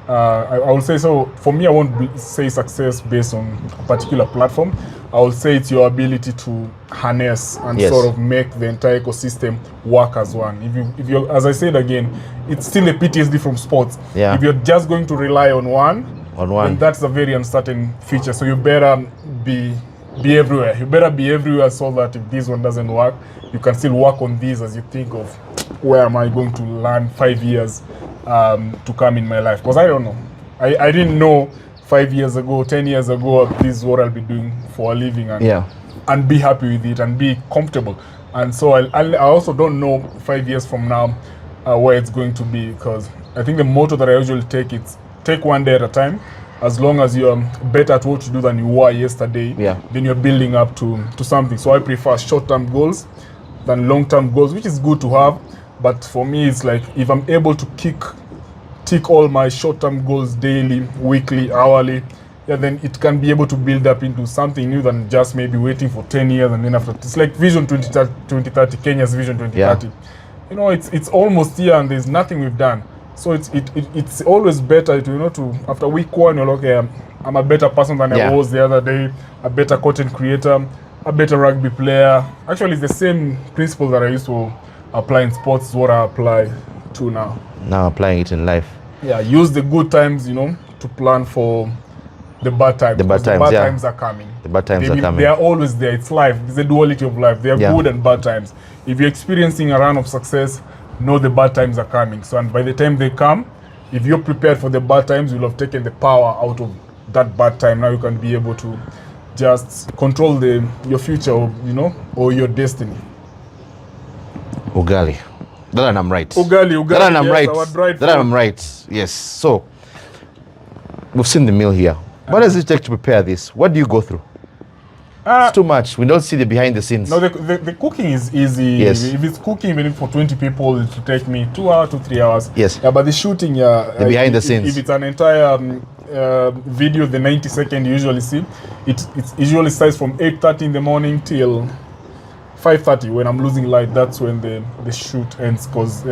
I would say, so for me, I won't say success based on a particular platform. I would say it's your ability to harness and sort of make the entire ecosystem work as one. If you, as I said again, it's still a PTSD from sports. If you're just going to rely on one, then that's a very uncertain future. So you better be everywhere. You better be everywhere, so that if this one doesn't work, you can still work on these as you think of where am I going to learn 5 years to come in my life. Because I don't know. I didn't know 5 years ago, 10 years ago, this is what I'll be doing for a living, and be happy with it and be comfortable. And so I also don't know 5 years from now where it's going to be, because I think the motto that I usually take is take one day at a time. As long as you're better at what you do than you were yesterday, then you're building up to something. So I prefer short-term goals than long-term goals, which is good to have. But for me, it's like if I'm able to tick all my short-term goals daily, weekly, hourly, then it can be able to build up into something new than just maybe waiting for 10 years and then after. It's like Vision 2030, Kenya's Vision 2030. It's almost here and there's nothing we've done. So it's always better to after week 1 you're like, okay, I'm a better person than I was the other day, a better content creator, a better rugby player. Actually, it's the same principle that I used to apply in sports is what I apply to now. Now applying it in life. Use the good times, to plan for the bad times. The bad times are coming. The bad times are coming. They are always there. It's life. It's the duality of life. They are good and bad times. If you're experiencing a run of success, know the bad times are coming. So, and by the time they come, if you're prepared for the bad times, you'll have taken the power out of that bad time. Now you can be able to just control your future, or your destiny. Ugali. That I'm right. Ugali. That I'm yes, right. That I'm right. Yes. So we've seen the meal here. What does it take to prepare this? What do you go through? It's too much. We don't see the behind the scenes. No, the cooking is easy. Yes. If it's cooking, even for 20 people, it will take me 2 hours to 3 hours. Yes. But the shooting, the behind the scenes. If it's an entire video, the 90-second you usually see, it usually starts from 8:30 in the morning till 5:30 when I'm losing light. That's when the shoot ends. Because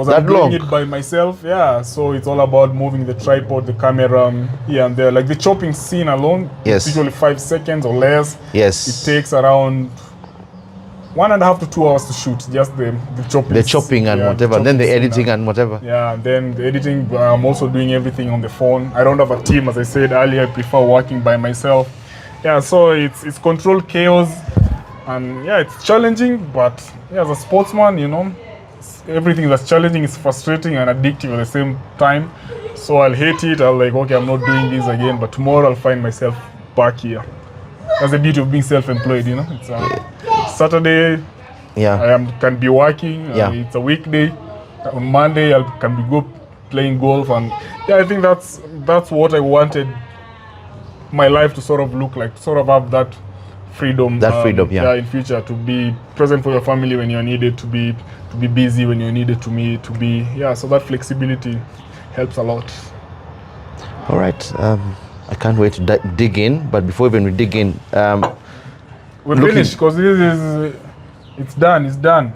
I'm doing it by myself. So it's all about moving the tripod, the camera here and there. Like the chopping scene alone, it's usually 5 seconds or less. It takes around 1.5 to 2 hours to shoot, just the chopping. The chopping and whatever, and then the editing and whatever. And then the editing, I'm also doing everything on the phone. I don't have a team, as I said earlier. I prefer working by myself. So it's controlled chaos. And it's challenging, but as a sportsman, everything that's challenging is frustrating and addictive at the same time. So I'll hate it. I'll like, okay, I'm not doing this again, but tomorrow I'll find myself back here. That's the beauty of being self-employed, It's Saturday, I can be working. It's a weekday. On Monday, I can be go playing golf, and I think that's what I wanted my life to sort of look like, to sort of have that freedom. That freedom, in future, to be present for your family when you're needed, to be busy when you're needed, to be so that flexibility helps a lot. All right. I can't wait to dig in, but before even we dig in, we're finished because it's done.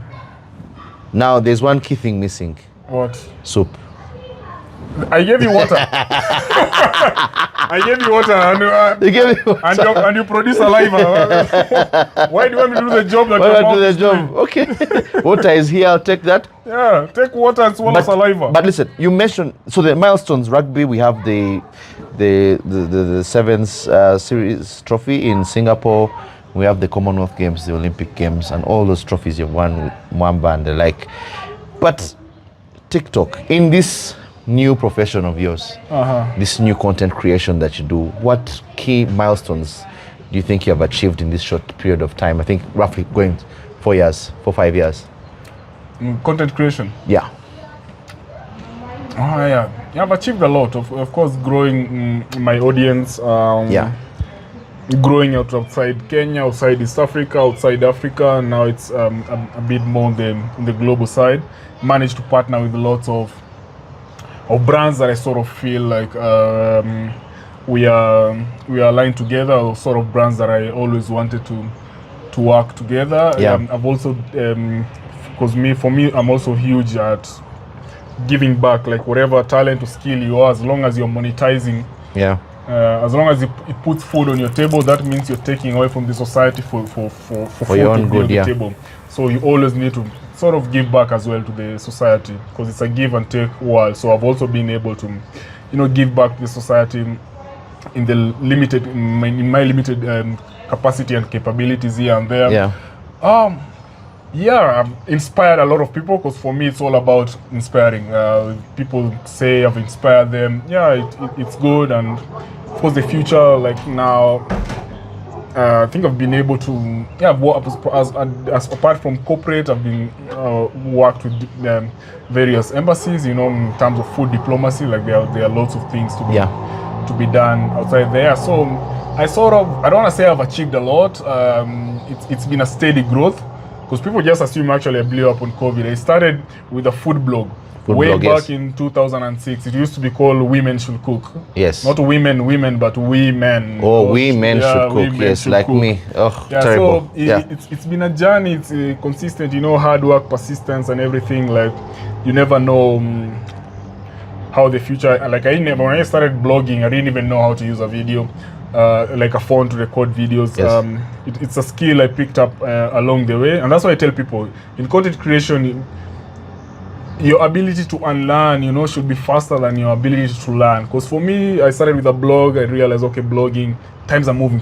Now there's one key thing missing. What? Soup. I gave you water. I gave you water, and You gave me water. And you produce saliva. Why do you want me to do the job? Why do I do the job? Okay. Water is here. I'll take that. Yeah, take water and swallow saliva. But listen, you mentioned the milestones. Rugby, we have the Sevens series trophy in Singapore. We have the Commonwealth Games, the Olympic Games, and all those trophies you've won with Mwamba and the like. But TikTok, in this new profession of yours, this new content creation that you do, what key milestones do you think you have achieved in this short period of time? I think roughly going 4 or 5 years. Content creation? Yeah. I've achieved a lot. Of course, growing my audience. Growing outside Kenya, outside East Africa, outside Africa. Now it's a bit more on the global side. Managed to partner with lots of brands that I sort of feel like we are aligned together, or sort of brands that I always wanted to work together. I've also, because for me, I'm also huge at giving back. Like whatever talent or skill you are, as long as you're monetizing. Yeah. As long as it puts food on your table, that means you're taking away from the society for food your own good, on the table. So you always need to sort of give back as well to the society, because it's a give and take world. So I've also been able to, give back to the society in the limited, in my limited capacity and capabilities here and there. I've inspired a lot of people, because for me it's all about inspiring. People say I've inspired them. It's good, and of course the future, like now, I think I've been able to, as apart from corporate, I've been worked with various embassies, in terms of food diplomacy. Like there are lots of things to be done outside there. So I don't want to say I've achieved a lot. It's been a steady growth, because people just assume actually I blew up on COVID. I started with a food blog. Back in 2006. It used to be called Women Should Cook. Yes. Not women, but we men. Oh, we men should cook. Yes, like cook. Me. Oh, terrible. So it's been a journey. It's consistent, hard work, persistence, and everything. Like you never know how the future. Like when I started blogging, I didn't even know how to use a video, like a phone to record videos. Yes. It's a skill I picked up along the way, and that's why I tell people in content creation, your ability to unlearn, should be faster than your ability to learn. Because for me, I started with a blog. I realized, okay, blogging, times are moving.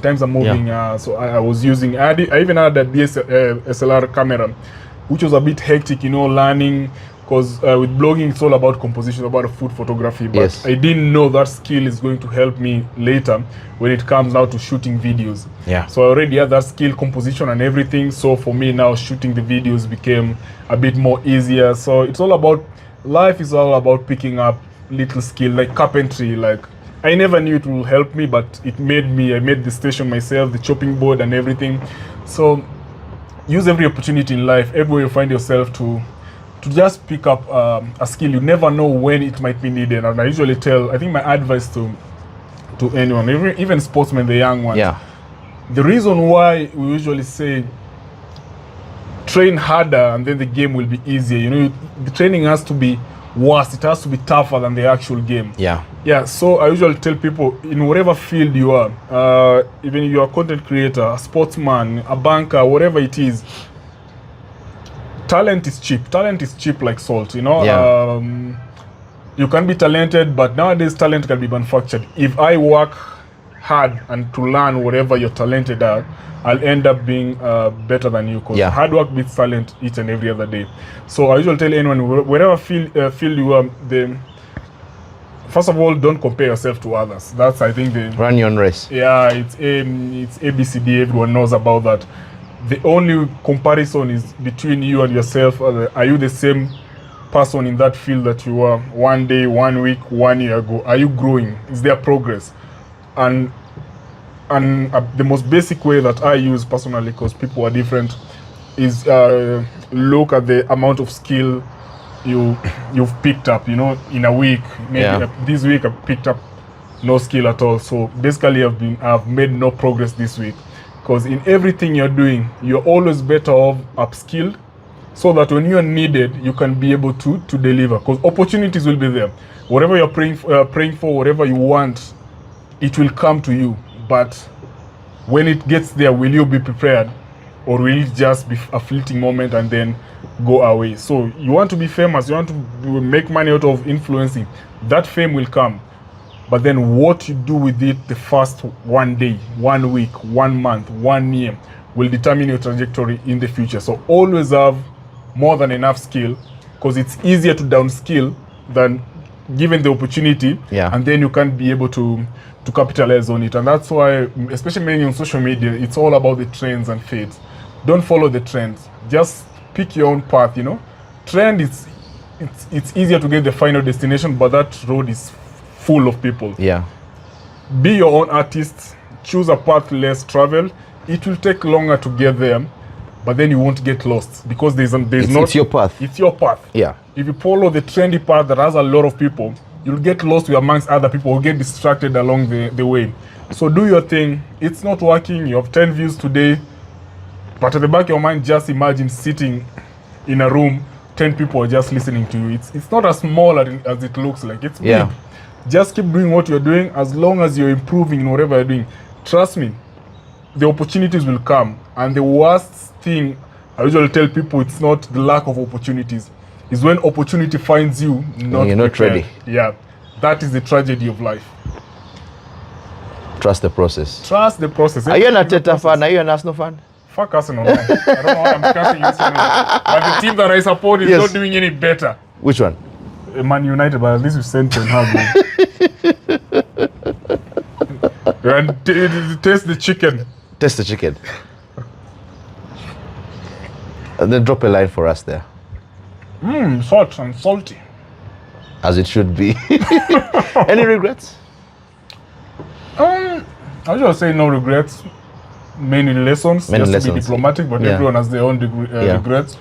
So I was using, I even had a DSLR camera, which was a bit hectic, learning. Because with blogging, it's all about composition, about food photography. But I didn't know that skill is going to help me later when it comes now to shooting videos. So I already had that skill, composition and everything. So for me now, shooting the videos became a bit more easier. So it's all about, life is all about picking up little skill, like carpentry. Like I never knew it will help me, but I made the station myself, the chopping board and everything. So use every opportunity in life, everywhere you find yourself, to just pick up a skill. You never know when it might be needed. And I usually I think my advice to anyone, even sportsmen, the young ones, the reason why we usually say train harder and then the game will be easier, the training has to be worse, it has to be tougher than the actual game. So I usually tell people, in whatever field you are, even if you're a content creator, a sportsman, a banker, whatever it is, talent is cheap like salt. You can be talented, but nowadays talent can be manufactured. If I work hard and to learn whatever you're talented at, I'll end up being better than you, because hard work beats talent each and every other day. So I usually tell anyone, whatever field you are, first of all, don't compare yourself to others. That's, I think, run your own race. It's ABCD. Everyone knows about that. The only comparison is between you and yourself. Are you the same person in that field that you were one day, 1 week, 1 year ago? Are you growing? Is there progress? And and the most basic way that I use personally, because people are different, is look at the amount of skill you've picked up, you know, in a week. Maybe this week I picked up no skill at all. So basically I've made no progress this week, because in everything you're doing, you're always better off upskilled, so that when you're needed, you can be able to deliver, because opportunities will be there. Whatever you're praying for, whatever you want, it will come to you. But when it gets there, will you be prepared, or will it just be a fleeting moment and then go away? So you want to be famous, you want to make money out of influencing, that fame will come. But then what you do with it the first 1 day, 1 week, 1 month, 1 year will determine your trajectory in the future. So always have more than enough skill, because it's easier to downskill than given the opportunity, and then you can't be able to capitalize on it. And that's why, especially mainly on social media, it's all about the trends and fads. Don't follow the trends. Just pick your own path, you know. Trend is, it's easier to get the final destination, but that road is full of people. Be your own artist. Choose a path less traveled. It will take longer to get there, but then you won't get lost, because it's your path. It's your path. If you follow the trendy path that has a lot of people, you'll get lost amongst other people, or get distracted along the way. So do your thing. It's not working. You have 10 views today, but at the back of your mind, just imagine sitting in a room, 10 people are just listening to you. It's not as small as it looks like. It's big. Just keep doing what you're doing. As long as you're improving in whatever you're doing, trust me, the opportunities will come. And the worst thing I usually tell people, it's not the lack of opportunities, is when opportunity finds you you're not ready. That is the tragedy of life. Trust the process. Trust the process. Are you an Arteta fan? Are you an Arsenal fan? Fuck Arsenal. I don't know why I'm casting this one. But the team that I support is not doing any better. Which one? Man United, but at least you sent Ten Hag. And taste the chicken. Taste the chicken. And then drop a line for us there. Salt and salty. As it should be. Any regrets? I just say no regrets. Many lessons. Just to be diplomatic, but everyone has their own regrets.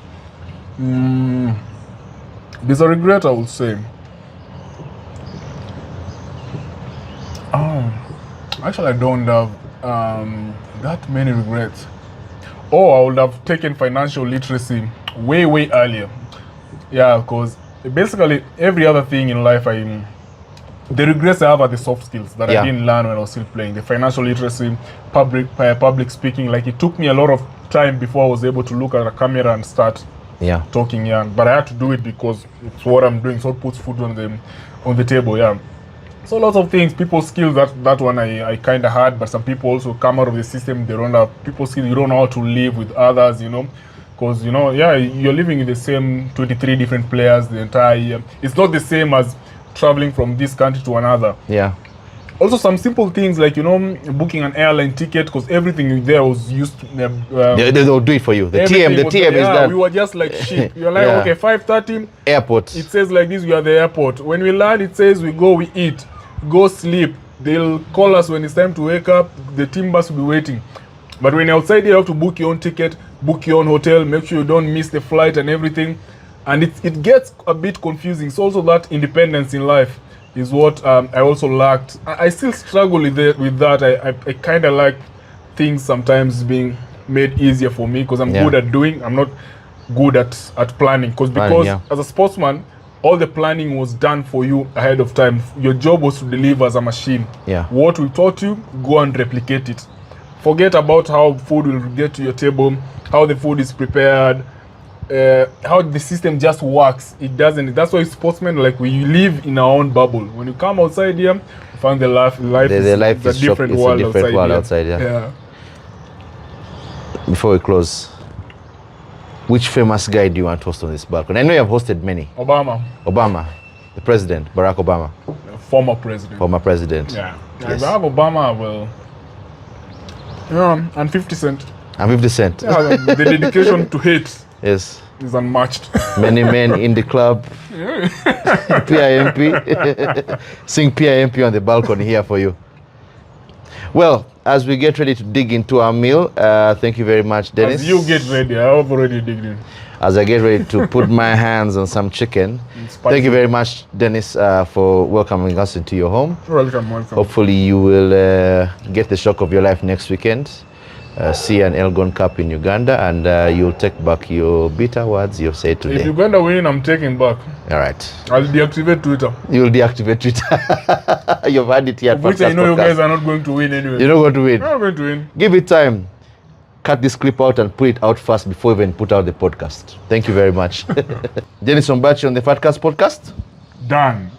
There's a regret, I would say. Actually, I don't have that many regrets. I would have taken financial literacy way earlier. Because basically every other thing in life, the regrets I have are the soft skills that I didn't learn when I was still playing. The financial literacy, public speaking. Like, it took me a lot of time before I was able to look at a camera and start talking. But I had to do it because it's what I'm doing. So it puts food on the table. So lots of things, people skills, that one I kind of had, but some people also come out of the system, they don't have people skills, you don't know how to live with others, you know, because, you know, you're living with the same 23 different players the entire year. It's not the same as traveling from this country to another. Also, some simple things like, you know, booking an airline ticket, because everything there was used to... they'll do it for you. The TM is done. We were just like sheep. You're like, okay, 5:30. Airport. It says like this, we are the airport. When we land, it says we go, we eat, go sleep. They'll call us when it's time to wake up. The team bus will be waiting. But when you're outside, you have to book your own ticket, book your own hotel, make sure you don't miss the flight and everything. And it gets a bit confusing. So also that independence in life is what I also lacked. I still struggle with that. I kind of like things sometimes being made easier for me, because I'm good at doing. I'm not good at planning. Because as a sportsman, all the planning was done for you ahead of time. Your job was to deliver as a machine. What we taught you, go and replicate it. Forget about how food will get to your table, how the food is prepared, how the system just works. It doesn't. That's why sportsmen, like, we live in our own bubble. When you come outside here, you find the life is a different world outside here. Before we close, which famous guy do you want to host on this balcony? I know you have hosted many. Obama, the president, Barack Obama. Former president. Yes. If I have Obama, well, and 50 Cent. And 50 Cent. The dedication to hate. Yes. Is unmatched. Many men in the club. PIMP. Sing PIMP on the balcony here for you. Well, as we get ready to dig into our meal, thank you very much, Dennis. As you get ready, I've already digged in. As I get ready to put my hands on some chicken. Thank you very much, Dennis, for welcoming us into your home. Welcome. Hopefully you will get the shock of your life next weekend. See an Elgon Cup in Uganda, and you'll take back your bitter words you've said today. If Uganda win, I'm taking back. All right. I'll deactivate Twitter. You'll deactivate Twitter. You've had it here. Which I know you guys are not going to win anyway. You're not going to win. You're not going to win. Give it time. Cut this clip out and put it out first before even put out the podcast. Thank you very much. Dennis Ombachi on the Fatcast podcast. Done.